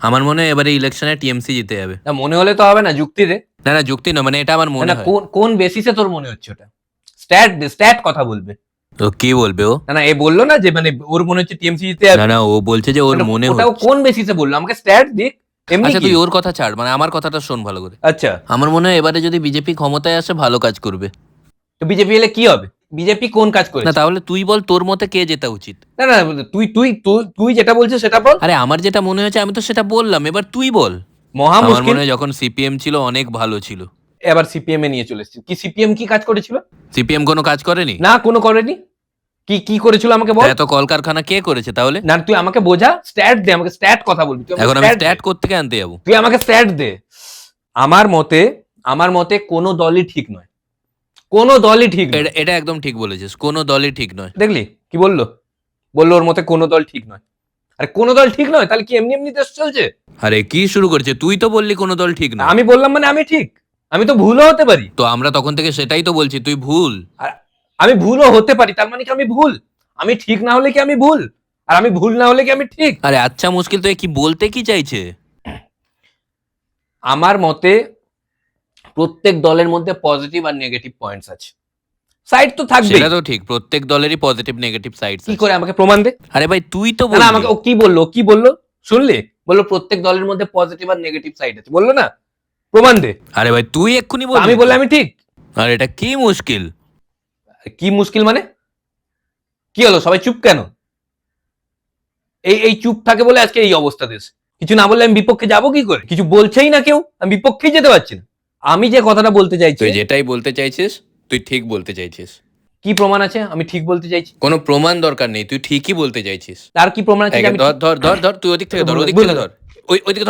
আমার মনে হয় এবারে ইলেকশনে টিএমসি জিতে যাবে। না মনে হলে তো হবে না, যুক্তি দে। না না, যুক্তি না, মানে এটা আমার মনে না হয়। কোন বেসিসে তোর মনে হচ্ছে ওটা? স্ট্যাট কথা বলবে। তো কি বলবে ও? না এ বললো না যে মানে ওর মনে হচ্ছে টিএমসি জিতে যাবে। না না, ও বলছে যে ওর মানে মনে ওটা ও হচ্ছে। কোন বেসিসে বললো? আমাকে স্ট্যাট দিক। এমনি আচ্ছা কি? তুই ওর কথা ছাড়, মানে আমার কথাটা শোন ভালো করে। আচ্ছা, আমার মনে হয় এবারে যদি বিজেপি ক্ষমতায় আসে ভালো কাজ করবে। তো বিজেপি এলে কি হবে? বিজেপি কোন কাজ না করেছে? তাহলে তুই বল তোর মতে কে জেতা উচিত? না তুই তুই তুই তুই যেটা বলছিস সেটা বল। আরে আমার যেটা মনে হয়েছে আমি তো সেটা বললাম, এবার তুই বল। মহা আমার মুশকিল। মনে হয় যখন সিপিএম ছিল অনেক ভালো ছিল। এবার সিপিএম এ নিয়ে চলে এসেছি। কি সিপিএম কি কাজ করেছিল? সিপিএম কোনো কাজ করেনি? না কোনো করেনি। কি কি করেছিল আমাকে বল। এত কলকারখানা কে করেছে তাহলে? না তুই আমাকে বোঝা, স্ট্যাট দে আমাকে, স্ট্যাট কথা বলবি তুই, এখন আমি স্ট্যাট কোত্থেকে আনতে যাবো? তুই আমাকে স্ট্যাট দে। আমার মতে কোনো দলই ঠিক নয়, কোনো দলই ঠিক নয়। এটা একদম ঠিক বলেছিস, কোনো দলই ঠিক নয়। দেখলি কি বললো? বললো ওর মতে কোনো দল ঠিক নয়। আরে কোনো দল ঠিক নয় তাহলে কি এমনি এমনি দেশ চলছে? আরে কি শুরু করছে? তুই তো বললি কোনো দল ঠিক না। আমি বললাম মানে আমি ঠিক? আমি তো ভুলও হতে পারি। তো আমরা তখন থেকে সেটাই তো বলছি, তুই ভুল। আর আমি ভুলও হতে পারি, তার মানে কি আমি ভুল? আমি ঠিক না হলে কি আমি ভুল? আর আমি ভুল না হলে কি আমি ঠিক? আরে আচ্ছা মুশকিল, তো এ কি বলতে কি চাইছে? আমার মতে প্রত্যেক দলের মধ্যে পজিটিভ আর নেগেটিভ পয়েন্টস আছে, সাইড তো থাকবেই। সেটা তো ঠিক, প্রত্যেক দলেরই পজিটিভ নেগেটিভ সাইডস কি আছে। করে আমাকে প্রমাণ দে। আরে ভাই তুই তো না বললি। আমাকে ও কি বললো, কি বললো শুনলি? বললো প্রত্যেক দলের মধ্যে পজিটিভ আর নেগেটিভ সাইড আছে, বললো না? প্রমাণ দে। আরে ভাই তুই এক্ষুনি তো বললি। আমি বললে আমি ঠিক? আর এটা কি মুশকিল? কি মুশকিল মানে? কি হলো সবাই চুপ কেন? এই এই চুপ থাকে বলে আজকে এই অবস্থা দেশ। কিছু না বললে আমি বিপক্ষে যাবো কি করে? কিছু বলছেই না কেউ, আমি বিপক্ষেই যেতে পারছি না। আমি যে কথাটা বলতে চাইছি, তুই যেটাই বলতে চাইছিস তুই ঠিক বলতে চাইছিস। কি প্রমাণ আছে আমি ঠিক বলতে চাইছি? কোনো প্রমাণ দরকার নেই, তুই ঠিকই বলতে চাইছিস। তার কি প্রমাণ আছে যে আমি ধর ঠিক? ধর ধর ধর, তুই ওদিক থেকে ধর, ওদিক থেকে ধর, ওইদিকে ধর।